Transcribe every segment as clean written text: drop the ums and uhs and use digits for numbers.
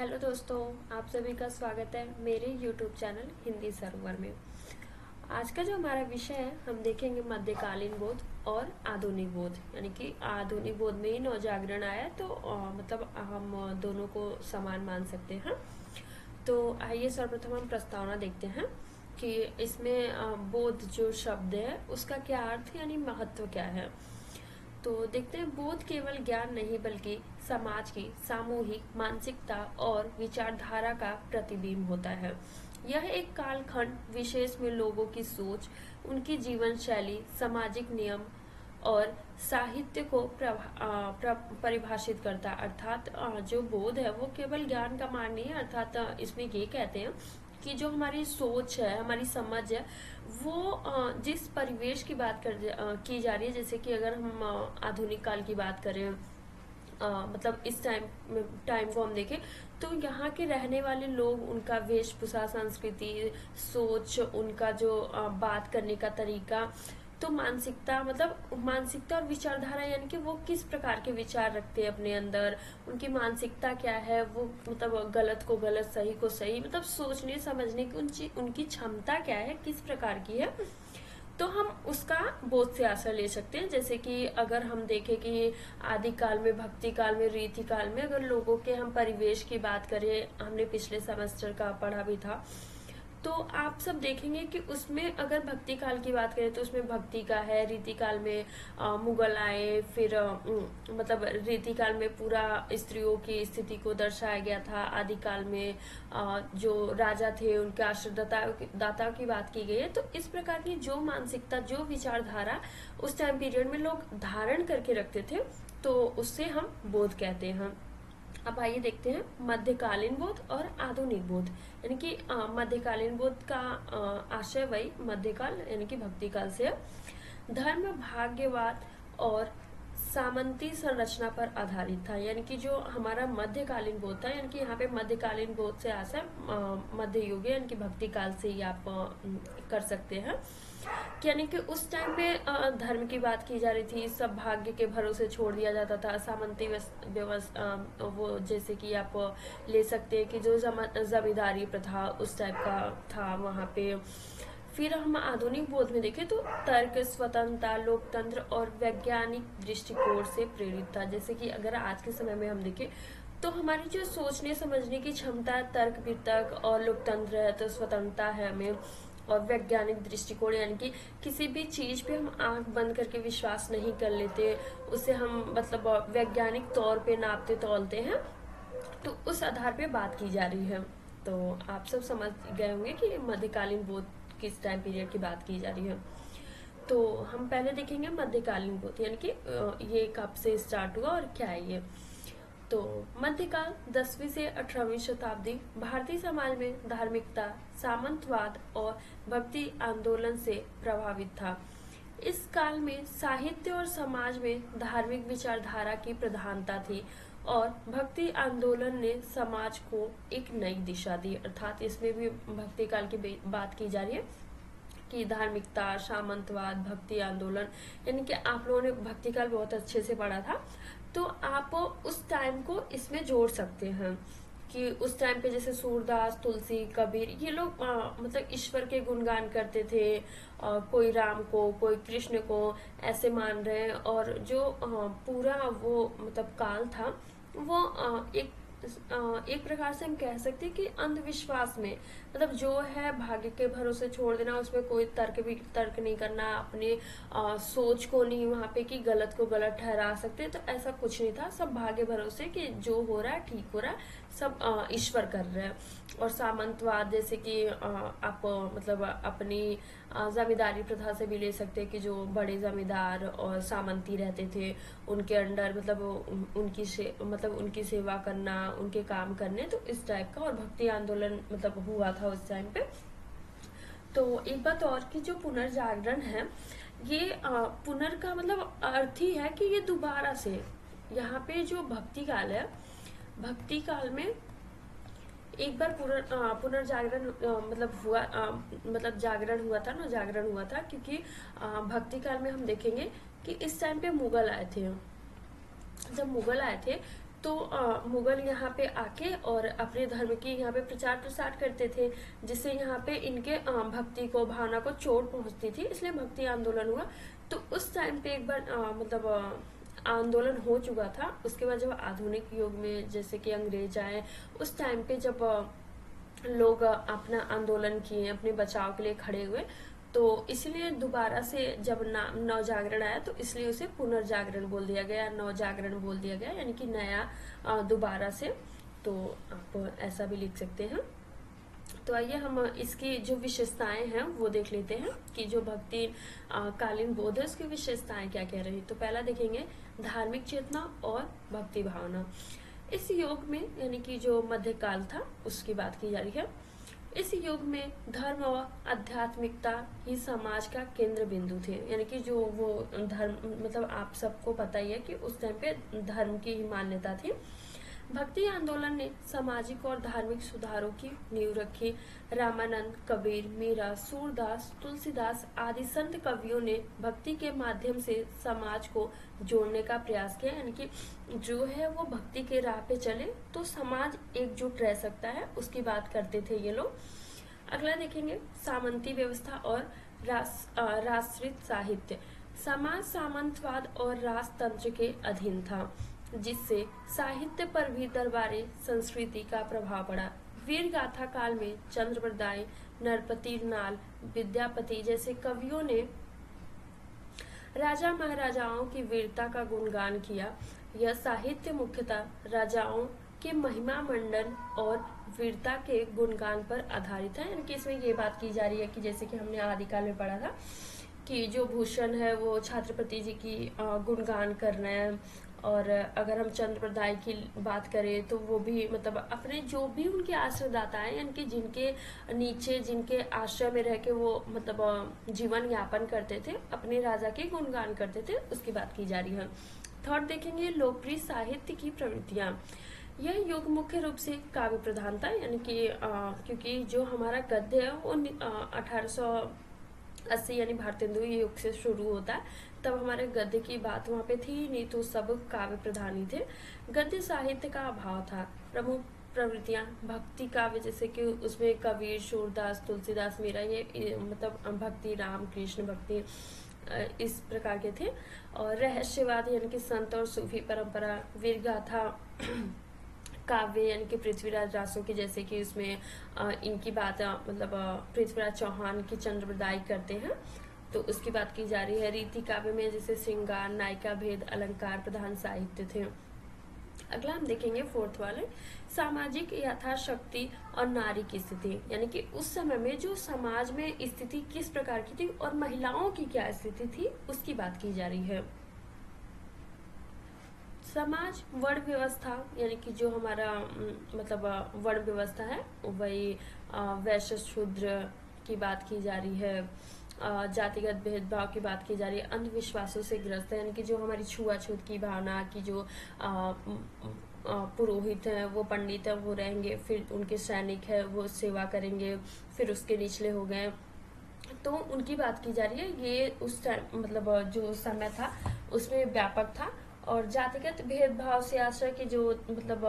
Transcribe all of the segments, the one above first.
Hello दोस्तों, आप सभी का स्वागत है मेरे YouTube चैनल हिंदी सरोवर में। आज का जो हमारा विषय है, हम देखेंगे मध्यकालीन बोध और आधुनिक बोध। यानी कि आधुनिक बोध में ही नवजागरण आया है, तो मतलब हम दोनों को समान मान सकते हैं। तो आइए सर्वप्रथम हम प्रस्तावना देखते हैं कि इसमें बोध जो शब्द है उसका क्या अर्थ यानी महत्व क्या है। तो देखते हैं, बोध केवल ज्ञान नहीं बल्कि समाज की सामूहिक मानसिकता और विचारधारा का प्रतिबिंब होता है। यह एक कालखंड विशेष में लोगों की सोच, उनकी जीवन शैली, सामाजिक नियम और साहित्य को परिभाषित करता है। अर्थात जो बोध है वो केवल ज्ञान का मान नहीं है। अर्थात इसमें ये कहते हैं कि जो हमारी सोच है, हमारी समझ है, वो जिस परिवेश की बात की जा रही है, जैसे कि अगर हम आधुनिक काल की बात करें, मतलब इस टाइम को हम देखें, तो यहाँ के रहने वाले लोग, उनका वेशभूषा, संस्कृति, सोच, उनका जो बात करने का तरीका, तो मानसिकता, मतलब मानसिकता और विचारधारा, यानी कि वो किस प्रकार के विचार रखते हैं अपने अंदर, उनकी मानसिकता क्या है, वो मतलब गलत को गलत, सही को सही, मतलब सोचने समझने की उनकी क्षमता क्या है, किस प्रकार की है, तो हम उसका बोध से आश्रय ले सकते हैं। जैसे कि अगर हम देखें कि आदि काल में, भक्ति काल में, रीति काल में अगर लोगों के हम परिवेश की बात करें, हमने पिछले सेमेस्टर का पढ़ा भी था, तो आप सब देखेंगे कि उसमें अगर भक्ति काल की बात करें तो उसमें भक्ति का है। रीति काल में मुगल आए, फिर मतलब रीति काल में पूरा स्त्रियों की स्थिति को दर्शाया गया था। आदि काल में जो राजा थे उनके दाताओं की बात की गई है। तो इस प्रकार की जो मानसिकता, जो विचारधारा उस टाइम पीरियड में लोग धारण करके रखते थे, तो उससे हम बोध कहते हैं। अब आइए देखते हैं मध्यकालीन बोध और आधुनिक बोध। यानी कि मध्यकालीन बोध का आशय वही मध्यकाल यानी कि भक्ति काल से है। धर्म, भाग्यवाद और सामंती संरचना पर आधारित था। यानी कि जो हमारा मध्यकालीन बोध था, यानी कि यहाँ पे मध्यकालीन बोध से आशय मध्य युग यानी कि भक्ति काल से ही आप कर सकते हैं। यानी कि उस टाइम पे धर्म की बात की जा रही थी, सब भाग्य के भरोसे छोड़ दिया जाता था। सामंती व्यवस्था, वो जैसे कि आप ले सकते हैं कि जो जमींदारी प्रथा उस टाइप का था वहाँ पे। फिर हम आधुनिक बोध में देखें तो तर्क, स्वतंत्रता, लोकतंत्र और वैज्ञानिक दृष्टिकोण से प्रेरित था। जैसे कि अगर आज के समय में हम देखें तो हमारी जो सोचने समझने की क्षमता, तर्क वितर्क और लोकतंत्र है, तो स्वतंत्रता है हमें, और वैज्ञानिक दृष्टिकोण, यानी कि किसी भी चीज पे हम आंख बंद करके विश्वास नहीं कर लेते, उसे हम मतलब वैज्ञानिक तौर पे नापते तौलते हैं, तो उस आधार पे बात की जा रही है। तो आप सब समझ गए होंगे कि मध्यकालीन बोध किस टाइम पीरियड की बात की जा रही है। तो हम पहले देखेंगे मध्यकालीन बोध, यानी कि ये कब से स्टार्ट हुआ और क्या है ये। तो मध्यकाल 10वीं से 18वीं शताब्दी भारतीय समाज में धार्मिकता, सामंतवाद और भक्ति आंदोलन से प्रभावित था। इस काल में साहित्य और समाज में धार्मिक विचारधारा की प्रधानता थी और भक्ति आंदोलन ने समाज को एक नई दिशा दी। अर्थात इसमें भी भक्ति काल की बात की जा रही है कि धार्मिकता, सामंतवाद, भक्ति आंदोलन, यानी कि आप लोगों ने भक्ति काल बहुत अच्छे से पढ़ा था, तो आप उस टाइम को इसमें जोड़ सकते हैं कि उस टाइम पे जैसे सूरदास, तुलसी, कबीर, ये लोग मतलब ईश्वर के गुणगान करते थे। कोई राम को, कोई कृष्ण को ऐसे मान रहे हैं, और जो पूरा वो मतलब काल था वो एक प्रकार से हम कह सकते हैं कि अंधविश्वास में, मतलब जो है भाग्य के भरोसे छोड़ देना, उसमें कोई तर्क नहीं करना, अपने सोच को नहीं वहां पे कि गलत को गलत ठहरा सकते, तो ऐसा कुछ नहीं था। सब भाग्य भरोसे कि जो हो रहा है ठीक हो रहा है, सब ईश्वर कर रहे हैं। और सामंतवाद जैसे कि आप मतलब अपनी जमींदारी प्रथा से भी ले सकते हैं कि जो बड़े जमींदार और सामंती रहते थे, उनके अंडर मतलब उनकी सेवा करना, उनके काम करने, तो इस टाइप का। और भक्ति आंदोलन मतलब हुआ था उस टाइम पे। तो एक बात और कि जो पुनर्जागरण है, ये पुनर् का मतलब अर्थ ही है कि ये दोबारा से, यहाँ पे जो भक्ति काल है, भक्ति काल में एक बार पुनर्जागरण मतलब हुआ, मतलब जागरण हुआ था ना, जागरण हुआ था, क्योंकि भक्ति काल में हम देखेंगे कि इस टाइम पे मुगल आए थे। जब मुगल आए थे तो मुगल यहाँ पे आके और अपने धर्म की यहाँ पे प्रचार प्रसार करते थे, जिससे यहाँ पे इनके भक्ति को, भावना को चोट पहुंचती थी, इसलिए भक्ति आंदोलन हुआ। तो उस टाइम पे एक बार आंदोलन हो चुका था। उसके बाद जब आधुनिक युग में जैसे कि अंग्रेज आए, उस टाइम पे जब लोग अपना आंदोलन किए, अपने बचाव के लिए खड़े हुए, तो इसलिए दोबारा से जब नवजागरण आया तो इसलिए उसे पुनर्जागरण बोल दिया गया, नवजागरण बोल दिया गया, यानी कि नया दोबारा से। तो आप ऐसा भी लिख सकते हैं। तो आइए हम इसकी जो विशेषताएं हैं वो देख लेते हैं कि जो भक्ति कालीन बौद्ध है उसकी विशेषताएं क्या कह रही है। तो पहला देखेंगे धार्मिक चेतना और भक्ति भावना। इस योग में यानी कि जो मध्यकाल था उसकी बात की जा रही है। इस युग में धर्म और आध्यात्मिकता ही समाज का केंद्र बिंदु थे, यानी कि जो वो धर्म, मतलब आप सबको पता ही है कि उस टाइम पे धर्म की ही मान्यता थी। भक्ति आंदोलन ने सामाजिक और धार्मिक सुधारों की नींव रखी। रामानंद, कबीर, मीरा, सूरदास, तुलसीदास आदि संत कवियों ने भक्ति के माध्यम से समाज को जोड़ने का प्रयास किया, यानी कि जो है वो भक्ति के राह पे चले तो समाज एकजुट रह सकता है, उसकी बात करते थे ये लोग। अगला देखेंगे सामंती व्यवस्था और राष्ट्रित साहित्य। समाज सामंतवाद और राजतंत्र के अधीन था, जिससे साहित्य पर भी दरबारी संस्कृति का प्रभाव पड़ा। वीर गाथा काल में चंद्रप्रदाय, नरपति नाल, विद्यापति जैसे कवियों ने राजा महाराजाओं की वीरता का गुणगान किया। यह साहित्य मुख्यतः राजाओं के महिमा मंडन और वीरता के गुणगान पर आधारित है, यानी कि इसमें ये बात की जा रही है कि जैसे कि हमने आदिकाल में पढ़ा था कि जो भूषण है वो छत्रपति जी की गुणगान कर रहे हैं, और अगर हम चंद्रप्रदाय की बात करें तो वो भी मतलब अपने जो भी उनके आश्रयदाता हैं, यानी कि जिनके नीचे, जिनके आश्रय में रह के वो मतलब जीवन यापन करते थे, अपने राजा के गुणगान करते थे, उसकी बात की जा रही है। थर्ड देखेंगे लोकप्रिय साहित्य की प्रवृत्तियां। यह युग मुख्य रूप से काव्य प्रधान था, यानी कि क्योंकि जो हमारा गद्य है वो 1880 यानी भारतेंदु युग से शुरू होता है, तब हमारे गद्य की बात वहाँ पे थी नहीं, तो सब काव्य प्रधान ही थे। गद्य साहित्य का अभाव था। प्रमुख प्रवृत्तियां भक्ति काव्य, जैसे कि उसमें कबीर, सूरदास, तुलसीदास, मीरा, ये मतलब भक्ति, राम कृष्ण भक्ति इस प्रकार के थे। और रहस्यवाद यानी कि संत और सूफी परंपरा, वीर गाथा काव्य यानी कि पृथ्वीराज रासो की, जैसे कि उसमें इनकी बात मतलब पृथ्वीराज चौहान की चंद्रप्रदाय करते हैं, तो उसकी बात की जा रही है। रीति काव्य में जैसे श्रृंगार, नायिका भेद, अलंकार प्रधान साहित्य थे। अगला हम देखेंगे फोर्थ वाले सामाजिक यथाशक्ति और नारी की स्थिति, यानी कि उस समय में जो समाज में स्थिति किस प्रकार की थी और महिलाओं की क्या स्थिति थी उसकी बात की जा रही है। समाज वर्ण व्यवस्था, यानी कि जो हमारा मतलब वर्ण व्यवस्था है वही वैश्य शूद्र की बात की जा रही है। जातिगत भेदभाव की बात की जा रही है। अंधविश्वासों से ग्रस्त है, यानी कि जो हमारी छुआछूत की भावना की, जो पुरोहित है वो पंडित है वो रहेंगे, फिर उनके सैनिक है वो सेवा करेंगे, फिर उसके निचले हो गए, तो उनकी बात की जा रही है। ये उस टाइम मतलब जो समय था उसमें व्यापक था। और जातिगत भेदभाव से आश्रय के जो मतलब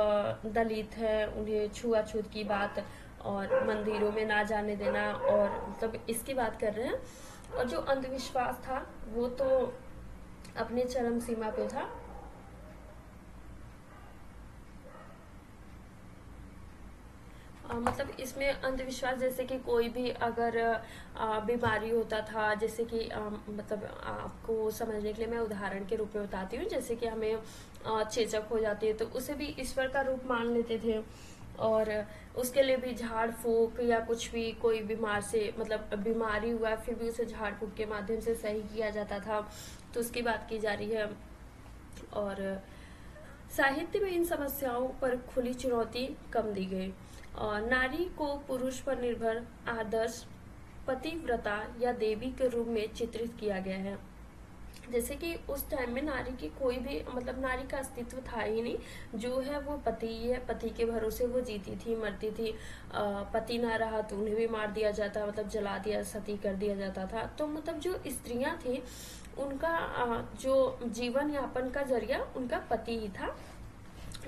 दलित है उन्हें छुआछूत की बात और मंदिरों में ना जाने देना, और मतलब इसकी बात कर रहे हैं। और जो अंधविश्वास था वो तो अपने चरम सीमा पे था। मतलब इसमें अंधविश्वास जैसे कि कोई भी अगर बीमारी होता था, जैसे कि मतलब आपको समझने के लिए मैं उदाहरण के रूप में बताती हूँ, जैसे कि हमें चेचक हो जाती है तो उसे भी ईश्वर का रूप मान लेते थे, और उसके लिए भी झाड़ फूक या कुछ भी, कोई बीमार से मतलब बीमारी हुआ फिर भी उसे झाड़ फूक के माध्यम से सही किया जाता था, तो उसकी बात की जा रही है। और साहित्य में इन समस्याओं पर खुली चुनौती कम दी गई। और नारी को पुरुष पर निर्भर आदर्श पतिव्रता या देवी के रूप में चित्रित किया गया है। जैसे कि उस टाइम में नारी की कोई भी मतलब नारी का अस्तित्व था ही नहीं, जो है वो पति है, पति के भरोसे वो जीती थी, मरती थी। पति ना रहा तो उन्हें भी मार दिया जाता, मतलब जला दिया, सती कर दिया जाता था। तो मतलब जो स्त्रियां थी उनका जो जीवन यापन का जरिया उनका पति ही था।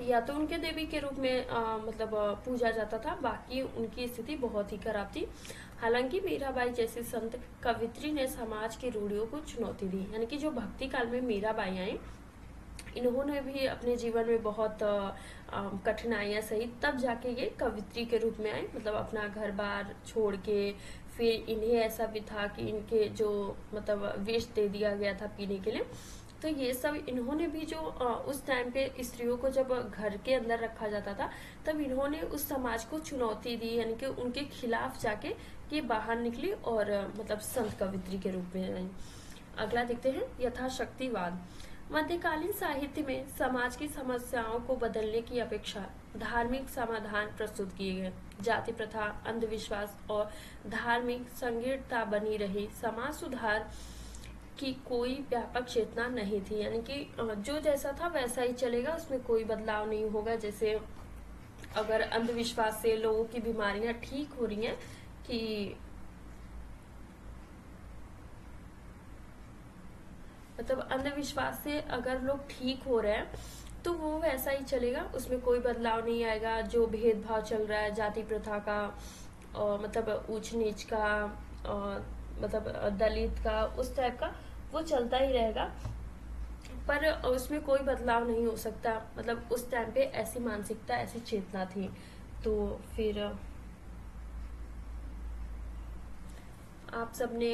या तो उनके देवी के रूप में मतलब पूजा जाता था, बाकी उनकी स्थिति बहुत ही खराब थी। हालांकि मीराबाई जैसे संत कवित्री ने समाज की रूढ़ियों को चुनौती दी, यानी कि जो भक्ति काल में मीराबाई आई, इन्होंने भी अपने जीवन में बहुत कठिनाइयां सही, तब जाके ये कवित्री के रूप में आए। मतलब अपना घर बार छोड़ के, फिर इन्हें ऐसा भी था कि इनके जो मतलब विष दे दिया गया था पीने के लिए। तो ये सब इन्होंने भी जो उस टाइम पे स्त्रियों को जब घर के अंदर रखा जाता था, तब इन्होंने उस समाज को चुनौती दी, यानी कि उनके खिलाफ जाके ये बाहर निकली और मतलब संत कवित्री के रूप में आई। अगला देखते हैं यथाशक्तिवाद। मध्यकालीन साहित्य में समाज की समस्याओं को बदलने की अपेक्षा धार्मिक समाधान प्रस्तुत किए गए। जाति प्रथा, अंधविश्वास और धार्मिक संकीर्णता बनी रही। समाज सुधार की कोई व्यापक चेतना नहीं थी, यानी कि जो जैसा था वैसा ही चलेगा, उसमें कोई बदलाव नहीं होगा। जैसे अगर अंधविश्वास से लोगों की बीमारियां ठीक हो रही हैं, कि मतलब अंधविश्वास से अगर लोग ठीक हो रहे हैं तो वो वैसा ही चलेगा, उसमें कोई बदलाव नहीं आएगा। जो भेदभाव चल रहा है जाति प्रथा का, और मतलब ऊंच नीच का, और मतलब दलित का, उस टाइप का वो चलता ही रहेगा, पर उसमें कोई बदलाव नहीं हो सकता। मतलब उस टाइम पे ऐसी मानसिकता, ऐसी चेतना थी। तो फिर आप सबने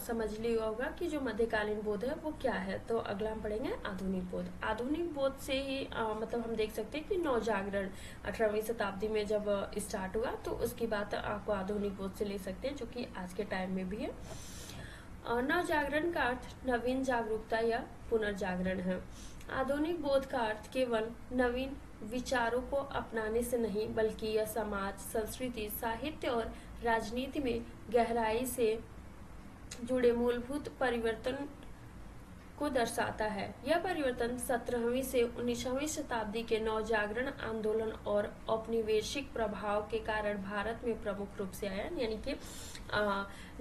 समझ लिया होगा कि जो मध्यकालीन बोध है वो क्या है। तो अगला हम पढ़ेंगे आधुनिक बोध। आधुनिक बोध से ही मतलब हम देख सकते हैं कि नवजागरण 18वीं शताब्दी में जब स्टार्ट हुआ, तो उसकी बात आपको आधुनिक बोध से ले सकते हैं, जो कि आज के टाइम में भी है। नवजागरण का अर्थ नवीन जागरूकता या पुनर्जागरण है। आधुनिक बोध का अर्थ केवल नवीन विचारों को अपनाने से नहीं, बल्कि यह समाज, संस्कृति, साहित्य और राजनीति में गहराई से जुड़े मूलभूत परिवर्तन को दर्शाता है। यह परिवर्तन 17वीं से 19वीं शताब्दी के नवजागरण आंदोलन और औपनिवेशिक प्रभाव के कारण भारत में प्रमुख रूप से आया। यानी कि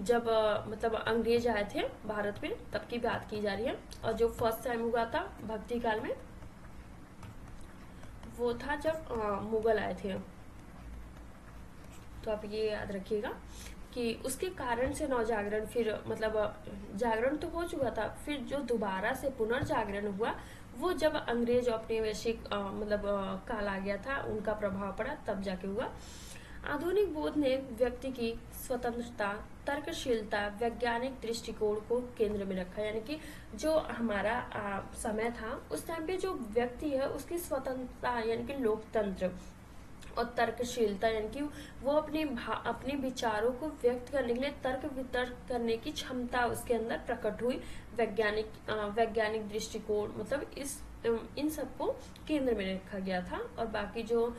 जब मतलब अंग्रेज आए थे भारत में, तब की बात की जा रही है। और जो फर्स्ट टाइम हुआ था भक्ति काल में, वो था जब मुगल आए थे। तो आप ये याद रखिएगा कि उसके कारण से नवजागरण, फिर मतलब जागरण तो हो चुका था, फिर जो दोबारा से पुनर्जागरण हुआ वो जब अंग्रेज औपनिवेशिक मतलब काल आ गया था, उनका प्रभाव पड़ा, तब जाके हुआ। आधुनिक बोध ने व्यक्ति की स्वतंत्रता, तर्कशीलता, वैज्ञानिक दृष्टिकोण को केंद्र में रखा। यानी कि जो हमारा समय था उस टाइम पे जो व्यक्ति है उसकी स्वतंत्रता, यानी कि लोकतंत्र और तर्कशीलता, यानी कि वो अपने विचारों को व्यक्त करने के लिए तर्क वितर्क करने की क्षमता उसके अंदर प्रकट हुई। वैज्ञानिक दृष्टिकोण, मतलब इन सबको केंद्र में रखा गया था, और बाकी जो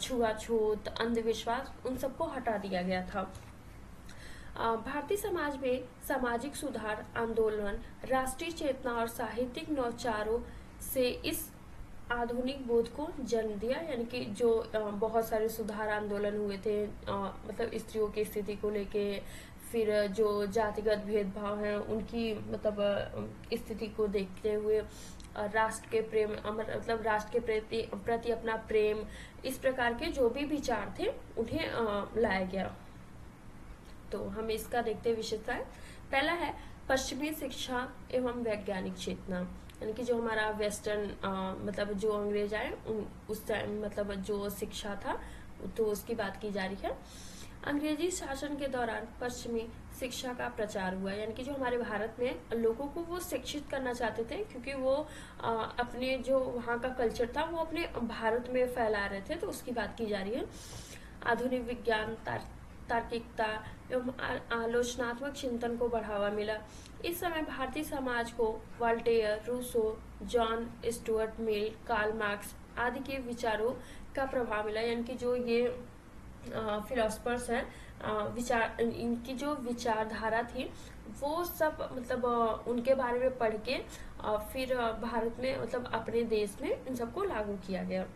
छुआछूत, अंधविश्वास, उन सबको हटा दिया गया था। भारतीय समाज में सामाजिक सुधार आंदोलन, राष्ट्रीय चेतना और साहित्यिक नवाचारों से इस आधुनिक बोध को जन्म दिया। यानी कि जो बहुत सारे सुधार आंदोलन हुए थे, मतलब स्त्रियों की स्थिति को लेके, फिर जो जातिगत भेदभाव हैं उनकी मतलब स्थिति को देखते हुए, राष्ट्र के प्रेम, मतलब राष्ट्र के प्रति अपना प्रेम, इस प्रकार के जो भी विचार थे उन्हें लाया गया। तो हम इसका देखते हैं विशेषताएं। पहला है पश्चिमी शिक्षा एवं वैज्ञानिक चेतना। यानी कि जो हमारा वेस्टर्न मतलब जो अंग्रेज आए उस टाइम मतलब जो शिक्षा था, तो उसकी बात की जा रही है। अंग्रेजी शासन के दौरान पश्चिमी शिक्षा का प्रचार हुआ। यानी कि जो हमारे भारत में लोगों को वो शिक्षित करना चाहते थे, क्योंकि वो अपने जो वहाँ का कल्चर था वो अपने भारत में फैला रहे थे, तो उसकी बात की जा रही है। आधुनिक विज्ञान, तार्किकता एवं आलोचनात्मक चिंतन को बढ़ावा मिला। इस समय भारतीय समाज को Voltaire, Rousseau, John Stuart Mill, Karl Marx आदि के विचारों का प्रभाव मिला। यानी कि जो ये फिलोसफर्स हैं, विचार, इनकी जो विचारधारा थी वो सब मतलब उनके बारे में पढ़ के फिर भारत में मतलब अपने देश में इन सबको लागू किया गया।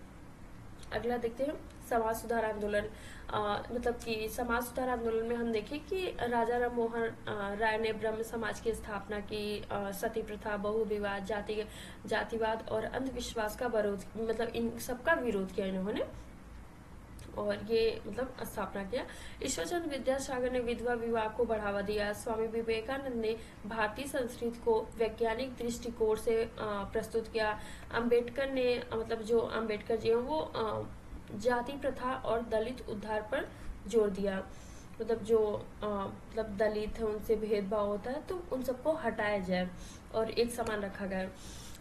अगला देखते हैं समाज सुधार आंदोलन, मतलब कि समाज सुधार आंदोलन में हम देखें कि राजा राम मोहन राय ने ब्रह्म समाज की स्थापना की, सती प्रथा, बहु विवाह, जातिवाद और अंधविश्वास का विरोध, मतलब इन सबका विरोध किया इन्होंने और ये मतलब स्थापना किया। ईश्वरचंद्र विद्यासागर ने विधवा विवाह को बढ़ावा दिया। स्वामी विवेकानंद ने भारतीय संस्कृति को वैज्ञानिक दृष्टिकोण से प्रस्तुत किया। अम्बेडकर ने मतलब जो अम्बेडकर जी हैं वो जाति प्रथा और दलित उद्धार पर जोर दिया। मतलब जो मतलब दलित है उनसे भेदभाव होता है तो उन सबको हटाया जाए और एक समान रखा गया।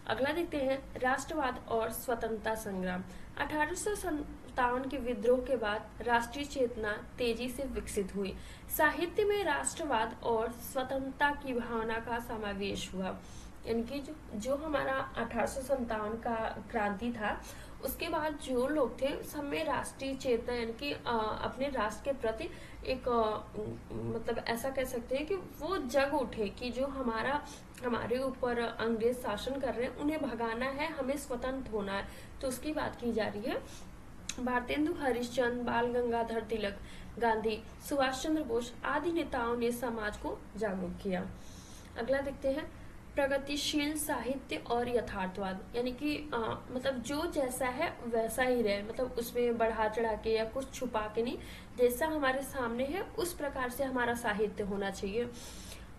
अगला देखते हैं राष्ट्रवाद और स्वतंत्रता संग्राम। 1857 के विद्रोह के बाद राष्ट्रीय चेतना तेजी से विकसित हुई। साहित्य में राष्ट्रवाद और स्वतंत्रता की भावना का समावेश हुआ। यानी कि जो हमारा 1857 का क्रांति था उसके बाद जो लोग थे सब में राष्ट्रीय चेतना यानी कि अपने राष्ट्र के प्रति एक मतलब ऐसा कह सकते हैं कि वो जग उठे कि जो हमारे ऊपर अंग्रेज शासन कर रहे हैं उन्हें भगाना है, हमें स्वतंत्र होना है। तो उसकी बात की जा रही है। भारतेंदु हरिश्चंद्र, बाल गंगाधर तिलक, गांधी, सुभाष चंद्र बोस आदि नेताओं ने समाज को जागरूक किया। अगला देखते हैं प्रगतिशील साहित्य और यथार्थवाद। यानी कि मतलब जो जैसा है वैसा ही रहे, मतलब उसमें बढ़ा चढ़ा के या कुछ छुपा के नहीं, जैसा हमारे सामने है उस प्रकार से हमारा साहित्य होना चाहिए।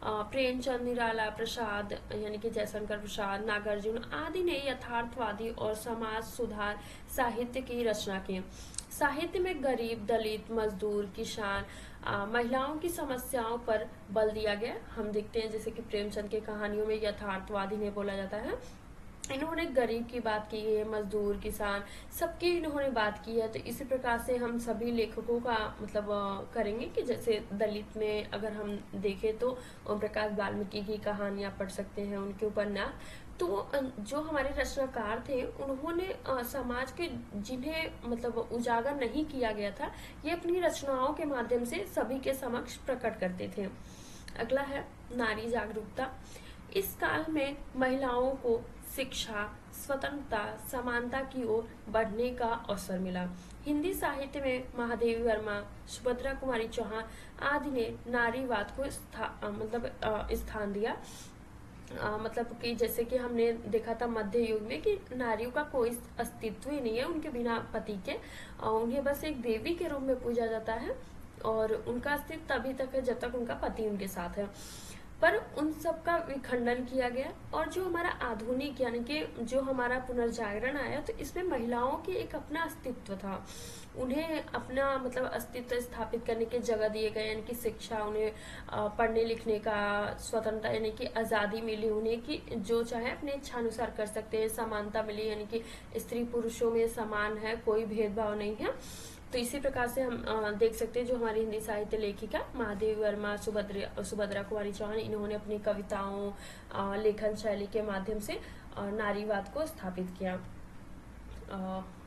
प्रेमचंद, निराला प्रसाद यानी कि जयशंकर प्रसाद, नागार्जुन आदि ने यथार्थवादी और समाज सुधार साहित्य की रचना की। साहित्य में गरीब, दलित, मजदूर, किसान, महिलाओं की समस्याओं पर बल दिया गया। हम देखते हैं जैसे कि प्रेमचंद के कहानियों में यथार्थवादी ने बोला जाता है। इन्होंने गरीब की बात की है, मजदूर, किसान सबकी इन्होंने बात की है। तो इसी प्रकार से हम सभी लेखकों का मतलब करेंगे कि जैसे दलित में अगर हम देखें तो ओम प्रकाश वाल्मीकि की कहानियां पढ़ सकते हैं, उनके उपन्यास। तो जो हमारे रचनाकार थे उन्होंने समाज के जिन्हें मतलब उजागर नहीं किया गया था ये अपनी रचनाओं के माध्यम से सभी के समक्ष प्रकट करते थे। अगला है नारी जागरूकता। इस काल में महिलाओं को शिक्षा, स्वतंत्रता, समानता की ओर बढ़ने का अवसर मिला। हिंदी साहित्य में महादेवी वर्मा, सुभद्रा कुमारी चौहान आदि ने नारीवाद को स्थान दिया। मतलब कि जैसे कि हमने देखा था मध्य युग में कि नारियों का कोई अस्तित्व ही नहीं है उनके बिना पति के, उन्हें बस एक देवी के रूप में पूजा जाता है और उनका अस्तित्व तभी तक है जब तक उनका पति उनके साथ है। पर उन सब का विखंडन किया गया और जो हमारा आधुनिक यानी कि जो हमारा पुनर्जागरण आया तो इसमें महिलाओं की एक अपना अस्तित्व था, उन्हें अपना मतलब अस्तित्व स्थापित करने की जगह दिए गए, यानी कि शिक्षा, उन्हें पढ़ने लिखने का स्वतंत्रता यानी कि आज़ादी मिली उन्हें कि जो चाहे अपने इच्छानुसार कर सकते हैं। समानता मिली यानी कि स्त्री पुरुषों में समान है, कोई भेदभाव नहीं है। तो इसी प्रकार से हम देख सकते हैं जो हमारी हिंदी साहित्य लेखिका महादेवी वर्मा, सुभद्रा कुमारी चौहान इन्होंने अपनी कविताओं, लेखन शैली के माध्यम से नारीवाद को स्थापित किया।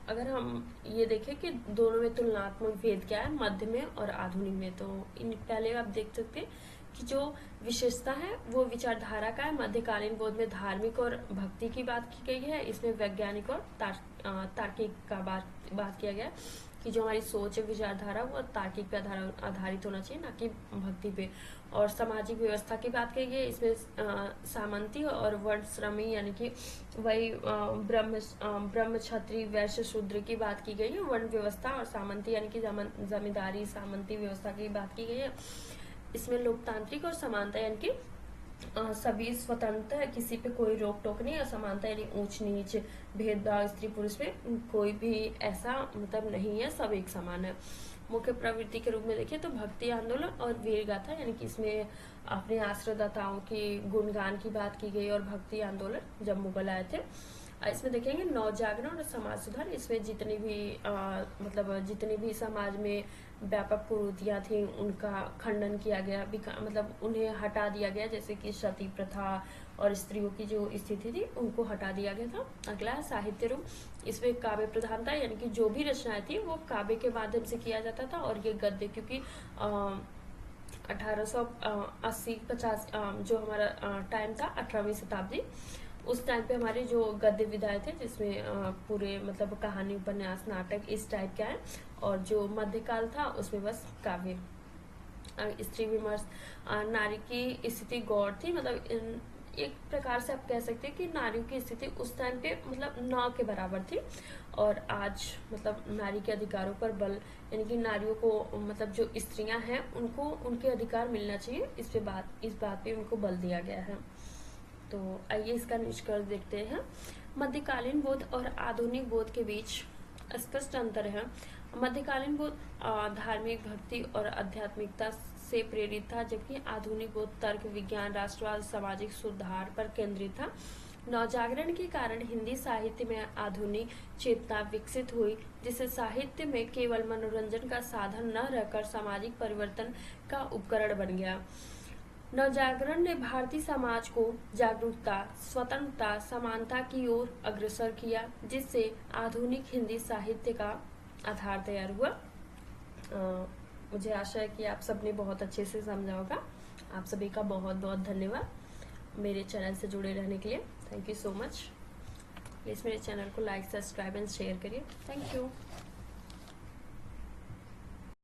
अगर हम ये देखें कि दोनों में तुलनात्मक भेद क्या है मध्य में और आधुनिक में, तो इन पहले आप देख सकते हैं कि जो विशेषता है वो विचारधारा का है। मध्यकालीन बौद्ध में धार्मिक और भक्ति की बात की गई है, इसमें वैज्ञानिक और तार्किक का बात किया गया कि जो हमारी सोच है विचारधारा वो तार्किक पे आधारित होना चाहिए, ना कि भक्ति पे। और सामाजिक व्यवस्था की बात की गई, इसमें सामंती और वर्णश्रमी यानी कि वही ब्रह्म क्षत्रिय वैश्य शूद्र की बात की गई है। वर्ण व्यवस्था और सामंती यानी कि जमींदारी सामंती व्यवस्था की बात की गई है। इसमें लोकतांत्रिक और समानता यानी कि सभी स्वतंत्र है, किसी पे कोई रोक टोक नहीं। असमानता यानी ऊंच नीच, भेदभाव स्त्री पुरुष में कोई भी ऐसा मतलब नहीं है, सब एक समान है। मुख्य प्रवृत्ति के रूप में देखिए तो भक्ति आंदोलन और वीर गाथा यानी कि इसमें अपने आश्रयदाताओं की गुणगान की बात की गई और भक्ति आंदोलन जब मुगल आए थे। इसमें देखेंगे नव जागरण और समाज सुधार, इसमें जितनी भी समाज में व्यापक कुरीतियां थी उनका खंडन किया गया, मतलब उन्हें हटा दिया गया, जैसे कि सती प्रथा और स्त्रियों की जो स्थिति थी उनको हटा दिया गया था। अगला है साहित्य रूप, इसमें काव्य प्रधानता यानी कि जो भी रचनाएं थी वो काव्य के माध्यम से किया जाता था और ये गद्य क्योंकि 1880-50 जो हमारा टाइम था 18वीं शताब्दी, उस टाइम पे हमारे जो गद्य विधाएं थे, जिसमें पूरे मतलब कहानी, उपन्यास, नाटक इस टाइप का है, और जो मध्यकाल था उसमें बस काव्य, स्त्री विमर्श, नारी की स्थिति गौर थी। मतलब एक प्रकार से आप कह सकते हैं कि नारियों की स्थिति उस टाइम पे मतलब न के बराबर थी, और आज मतलब नारी के अधिकारों पर बल, यानी कि नारियों को मतलब जो स्त्रियां हैं उनको उनके अधिकार मिलना चाहिए, इस बात पे उनको बल दिया गया है। तो आइए इसका निष्कर्ष देखते हैं। मध्यकालीन बोध और आधुनिक बोध के बीच स्पष्ट अंतर है। मध्यकालीन बोध धार्मिक, भक्ति और आध्यात्मिकता से प्रेरित था, जबकि आधुनिक बोध तर्क, विज्ञान, राष्ट्रवाद, सामाजिक सुधार पर केंद्रित था। नवजागरण के कारण हिंदी साहित्य में आधुनिक चेतना विकसित हुई, जिससे साहित्य में केवल मनोरंजन का साधन न रहकर सामाजिक परिवर्तन का उपकरण बन गया। नवजागरण ने भारतीय समाज को जागरूकता, स्वतंत्रता, समानता की ओर अग्रसर किया, जिससे आधुनिक हिंदी साहित्य का आधार तैयार हुआ। मुझे आशा है कि आप सबने बहुत अच्छे से समझा होगा। आप सभी का बहुत बहुत धन्यवाद मेरे चैनल से जुड़े रहने के लिए। Thank you so much. Please मेरे चैनल को लाइक, सब्सक्राइब एंड शेयर करिए। Thank you.